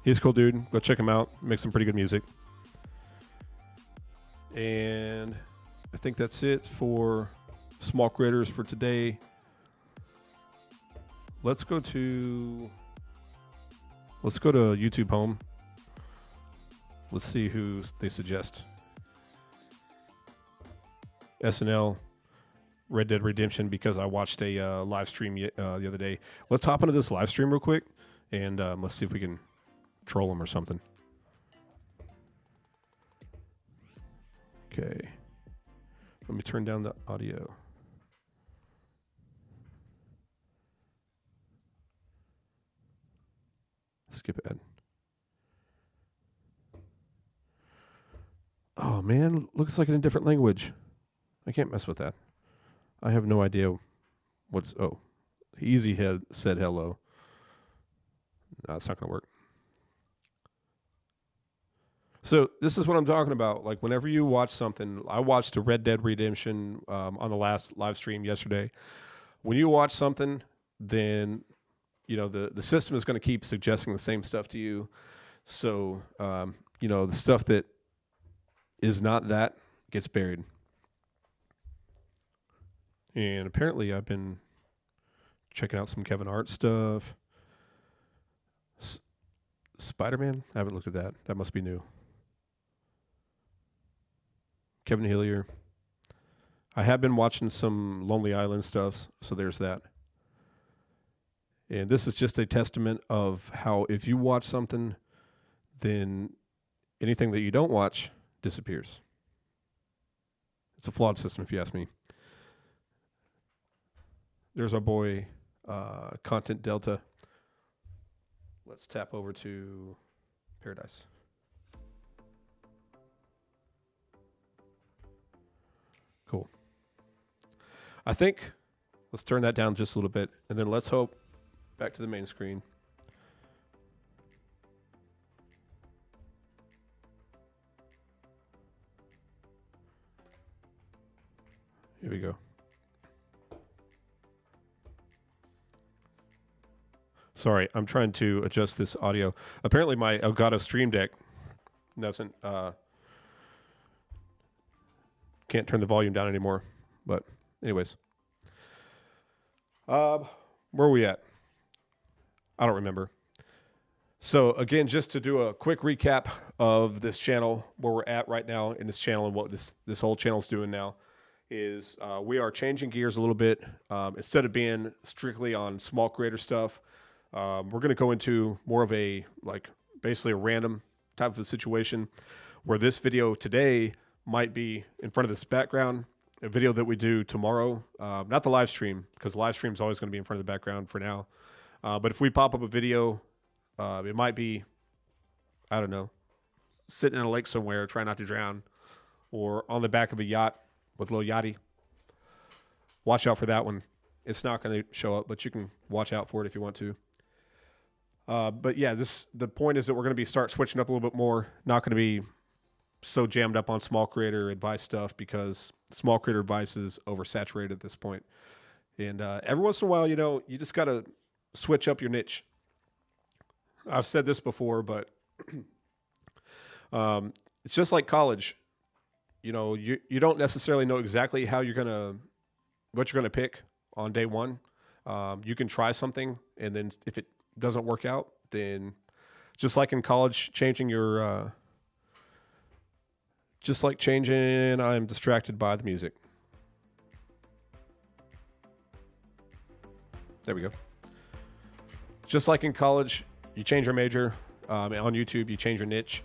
He's a cool dude. Go check him out. Makes some pretty good music. And I think that's it for small creators for today. Let's go to YouTube Home. Let's see who they suggest. SNL, Red Dead Redemption, because I watched a live stream the other day. Let's hop into this live stream real quick, and let's see if we can troll them or something. Okay. Let me turn down the audio. Skip ad. Oh, man. Looks like in a different language. I can't mess with that. I have no idea what's... Oh. Easy Head said hello. No, it's not going to work. So this is what I'm talking about. Like, whenever you watch something... I watched a Red Dead Redemption on the last live stream yesterday. When you watch something, then... You know, the system is going to keep suggesting the same stuff to you. So, you know, the stuff that is not that gets buried. And apparently I've been checking out some Kevin Hart stuff. Spider-Man? I haven't looked at that. That must be new. Kevin Hillier. I have been watching some Lonely Island stuff, so there's that. And this is just a testament of how if you watch something, then anything that you don't watch disappears. It's a flawed system, if you ask me. There's our boy, Content Delta. Let's tap over to Paradise. Cool. I think let's turn that down just a little bit, and then let's hope back to the main screen. Here we go. Sorry, I'm trying to adjust this audio. Apparently my Elgato Stream Deck doesn't, can't turn the volume down anymore. But anyways. Where are we at? I don't remember. So again, just to do a quick recap of this channel, where we're at right now in this channel and what this whole channel is doing now is we are changing gears a little bit. Instead of being strictly on small creator stuff, we're going to go into more of a, like, basically a random type of a situation where this video today might be in front of this background a video that we do tomorrow. Not the live stream, because the live stream is always going to be in front of the background for now. But if we pop up a video, it might be, I don't know, sitting in a lake somewhere, trying not to drown, or on the back of a yacht with a little yachty. Watch out for that one. It's not going to show up, but you can watch out for it if you want to. But yeah, the point is that we're going to start switching up a little bit more. Not going to be so jammed up on small creator advice stuff, because small creator advice is oversaturated at this point. And every once in a while, you just got to switch up your niche. I've said this before, but it's just like college. You don't necessarily know exactly what you're gonna pick on day one. You can try something, and then if it doesn't work out, then just like in college, I'm distracted by the music. There we go. Just like in college, you change your major. On YouTube, you change your niche.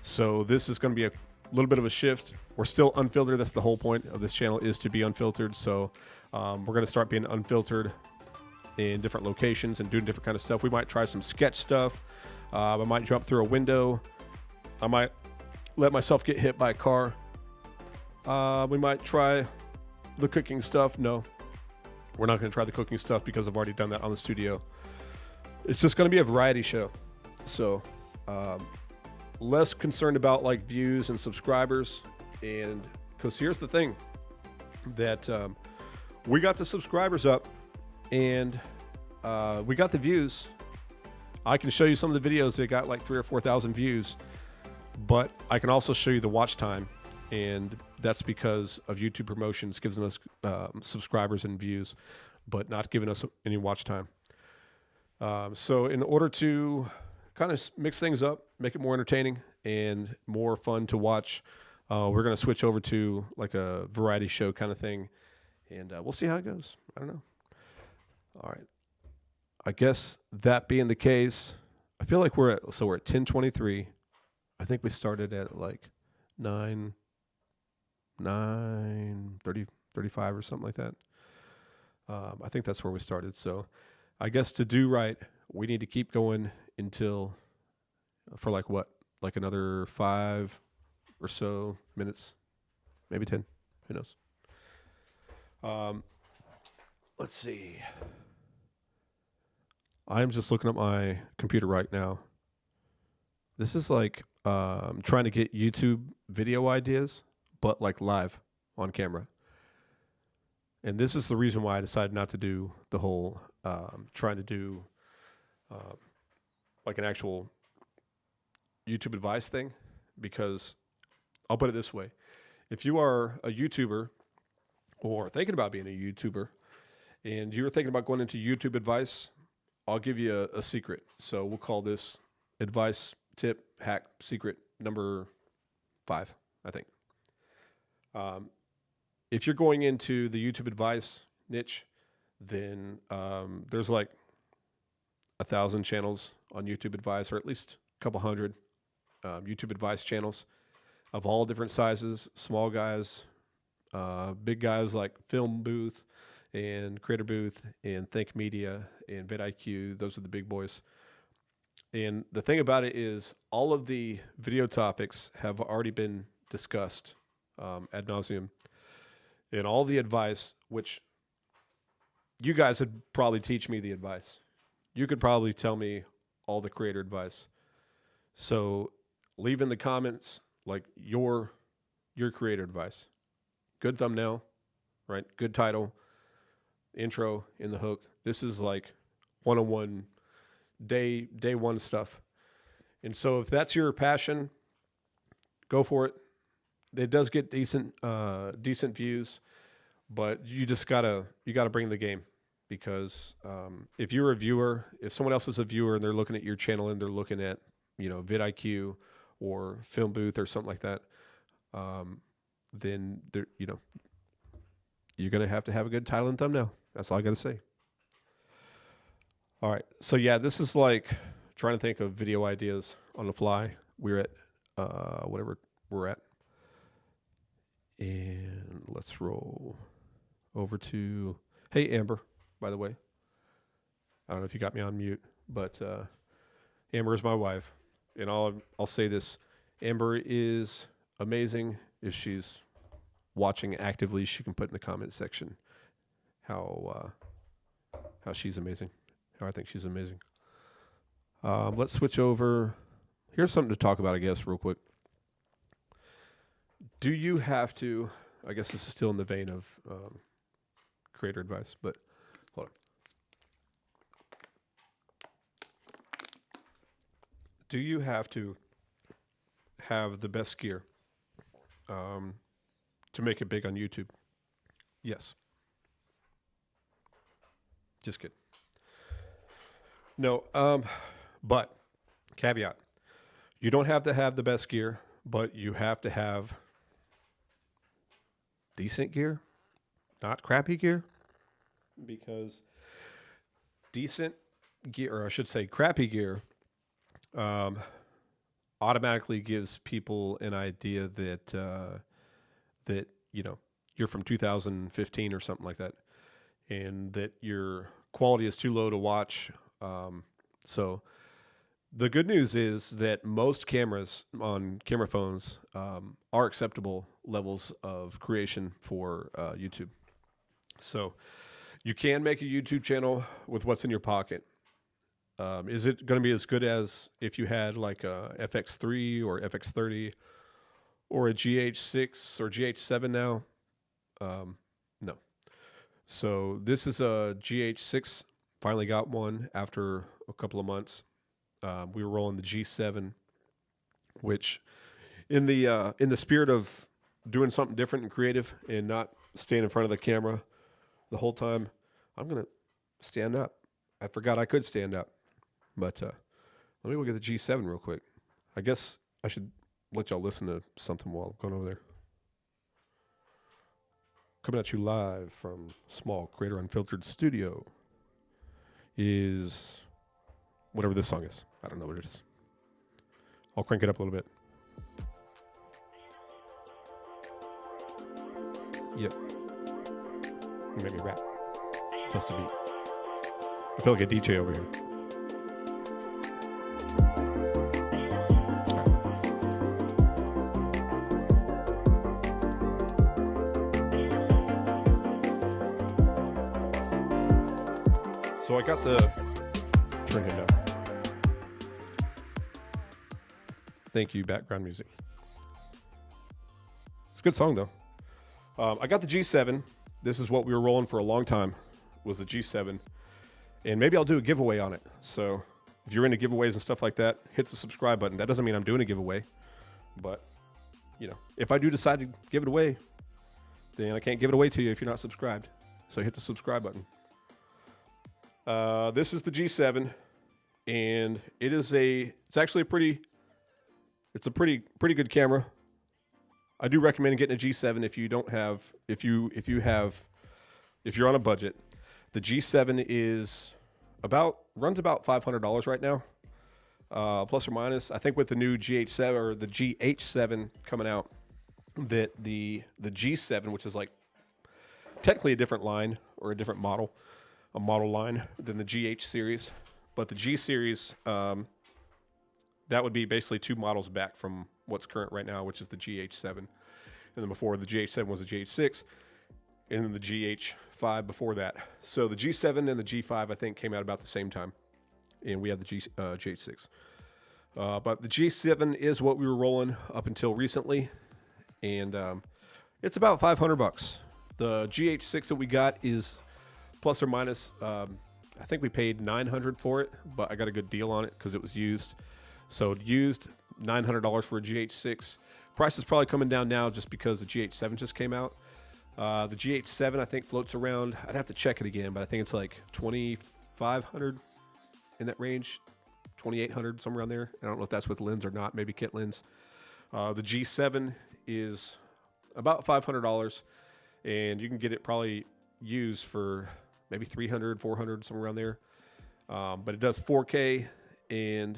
So this is going to be a little bit of a shift. We're still unfiltered. That's the whole point of this channel, is to be unfiltered. So we're going to start being unfiltered in different locations and doing different kind of stuff. We might try some sketch stuff. I might jump through a window. I might let myself get hit by a car. We might try the cooking stuff. No, we're not going to try the cooking stuff, because I've already done that on the studio. It's just going to be a variety show. So less concerned about like views and subscribers. And because here's the thing, that we got the subscribers up, and we got the views. I can show you some of the videos that got like 3,000 or 4,000 views, but I can also show you the watch time, and that's because of YouTube promotions giving us subscribers and views, but not giving us any watch time. So in order to kind of mix things up, make it more entertaining and more fun to watch, we're going to switch over to like a variety show kind of thing, and we'll see how it goes. I don't know. All right. I guess that being the case, I feel like we're at 10:23. I think we started at like 9:35 or something like that. I think that's where we started. So I guess to do right, we need to keep going for like another 5 or so minutes, maybe 10. Who knows? Let's see. I'm just looking at my computer right now. This is like trying to get YouTube video ideas, but like live on camera. And this is the reason why I decided not to do the whole trying to do like an actual YouTube advice thing, because I'll put it this way. If you are a YouTuber or thinking about being a YouTuber and you're thinking about going into YouTube advice, I'll give you a secret. So we'll call this advice, tip, hack, secret number 5, I think. If you're going into the YouTube advice niche, then there's like 1,000 channels on YouTube advice, or at least a couple hundred YouTube advice channels of all different sizes, small guys, big guys like Film Booth and Creator Booth and Think Media and vidIQ. Those are the big boys. And the thing about it is all of the video topics have already been discussed ad nauseum. And all the advice, which you guys would probably teach me the advice. You could probably tell me all the creator advice. So leave in the comments like your creator advice. Good thumbnail, right? Good title, intro in the hook. This is like 101 day one stuff. And so if that's your passion, go for it. It does get decent views, but you gotta bring the game, because if you're a viewer, if someone else is a viewer and they're looking at your channel and they're looking at vidIQ or Film Booth or something like that, then you're gonna have to have a good title and thumbnail. That's all I gotta say. All right, so yeah, this is like trying to think of video ideas on the fly. We're at whatever we're at. And let's roll over to, hey, Amber, by the way. I don't know if you got me on mute, but Amber is my wife. And I'll say this. Amber is amazing. If she's watching actively, she can put in the comment section how she's amazing, how I think she's amazing. Let's switch over. Here's something to talk about, I guess, real quick. Do you have to, I guess this is still in the vein of creator advice, but hold on. Do you have to have the best gear to make it big on YouTube? Yes. Just kidding. No, but caveat. You don't have to have the best gear, but you have to have decent gear, not crappy gear, because decent gear, or I should say crappy gear, automatically gives people an idea that that you're from 2015 or something like that, and that your quality is too low to watch. So the good news is that most cameras on camera phones are acceptable levels of creation for YouTube. So you can make a YouTube channel with what's in your pocket. Is it going to be as good as if you had like a FX3 or FX30 or a GH6 or GH7 now? No. So this is a GH6. Finally got one after a couple of months. We were rolling the G7, which in the spirit of doing something different and creative and not staying in front of the camera the whole time, I'm going to stand up. I forgot I could stand up. But let me look at the G7 real quick. I guess I should let y'all listen to something while I'm going over there. Coming at you live from Small Creator Unfiltered Studio is whatever this song is. I don't know what it is. I'll crank it up a little bit. Yep. Maybe rap. Just a beat. I feel like a DJ over here. So I got the, turn him down. Thank you, background music. It's a good song though. I got the G7. This is what we were rolling for a long time, was the G7. And maybe I'll do a giveaway on it. So if you're into giveaways and stuff like that, hit the subscribe button. That doesn't mean I'm doing a giveaway, but if I do decide to give it away, then I can't give it away to you if you're not subscribed. So hit the subscribe button. This is the G7, and it's actually a pretty good camera. I do recommend getting a G7 if you're on a budget. The G7 runs about $500 right now, plus or minus. I think with the new GH7 or the GH7 coming out, that the G7, which is like technically a different line or a different model, a model line than the GH series, but the G series, that would be basically two models back from what's current right now, which is the GH7. And then before the GH7 was the GH6, and then the GH5 before that. So the G7 and the G5, I think, came out about the same time, and we had the GH6. But the G7 is what we were rolling up until recently, and it's about $500. The GH6 that we got is plus or minus, I think we paid $900 for it, but I got a good deal on it because it was used. So used, $900 for a GH6. Price is probably coming down now just because the GH7 just came out. The GH7, I think, floats around, I'd have to check it again, but I think it's like $2,500 in that range, $2,800, somewhere around there. I don't know if that's with lens or not, maybe kit lens. The G7 is about $500, and you can get it probably used for maybe $300, $400, somewhere around there. But it does 4K, and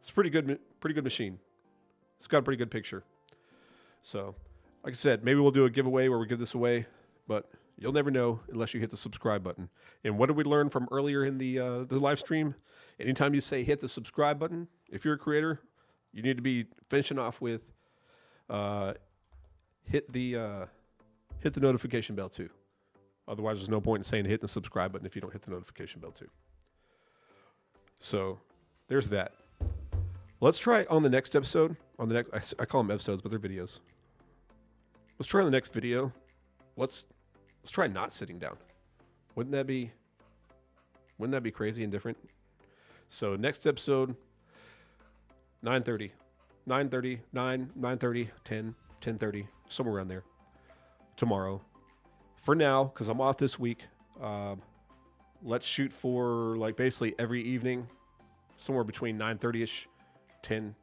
it's pretty good machine. It's got a pretty good picture. So like I said, maybe we'll do a giveaway where we give this away, but you'll never know unless you hit the subscribe button. And what did we learn from earlier in the live stream? Anytime you say hit the subscribe button, if you're a creator, you need to be finishing off with hit the notification bell too. Otherwise, there's no point in saying hit the subscribe button if you don't hit the notification bell too. So there's that. Let's try on the next episode. I call them episodes, but they're videos. Let's try on the next video. Let's try not sitting down. Wouldn't that be crazy and different? So next episode, 9:30, 9:30, 9:30, 10, 10:30, somewhere around there. Tomorrow. For now, because I'm off this week, let's shoot for like basically every evening, somewhere between 9:30ish, 10.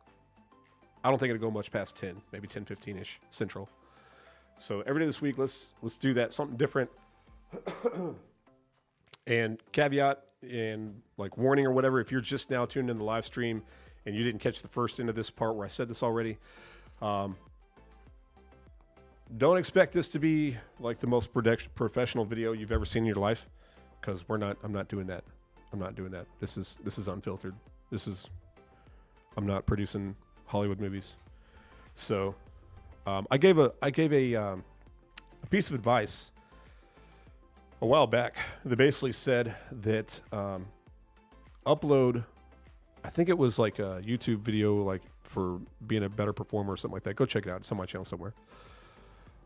I don't think it'll go much past 10, maybe 10:15ish Central. So every day this week, let's do that, something different. And caveat and like warning or whatever, if you're just now tuned in the live stream and you didn't catch the first end of this part where I said this already, don't expect this to be like the most professional video you've ever seen in your life, because I'm not doing that. I'm not doing that. This is unfiltered. I'm not producing Hollywood movies. So I gave a piece of advice a while back that basically said that upload, I think it was like a YouTube video like for being a better performer or something like that. Go check it out. It's on my channel somewhere.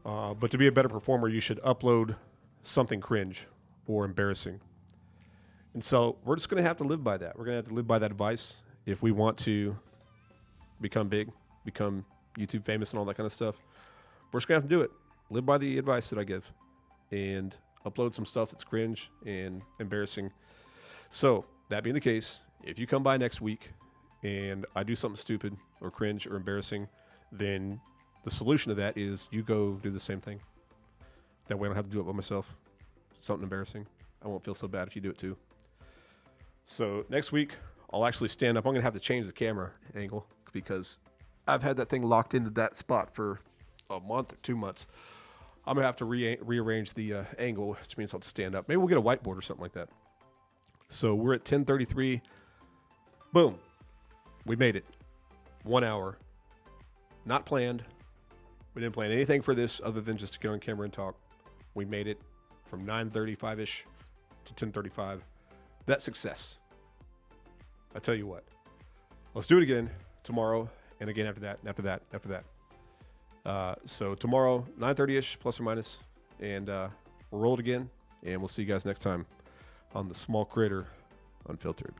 But to be a better performer, you should upload something cringe or embarrassing. And so we're just going to have to live by that. We're going to have to live by that advice if we want to become big, become YouTube famous and all that kind of stuff. We're just going to have to do it. Live by the advice that I give and upload some stuff that's cringe and embarrassing. So that being the case, if you come by next week and I do something stupid or cringe or embarrassing, then the solution to that is you go do the same thing. That way I don't have to do it by myself. Something embarrassing. I won't feel so bad if you do it too. So next week, I'll actually stand up. I'm going to have to change the camera angle because I've had that thing locked into that spot for a month or 2 months. I'm going to have to rearrange the angle, which means I'll have to stand up. Maybe we'll get a whiteboard or something like that. So we're at 10:33. Boom. We made it. 1 hour. Not planned. We didn't plan anything for this other than just to get on camera and talk. We made it from 9:35-ish to 10:35. That's success. I tell you what. Let's do it again tomorrow and again after that, and after that, after that. So tomorrow, 9:30-ish, plus or minus, and we'll roll it again, and we'll see you guys next time on the Small Creator Unfiltered.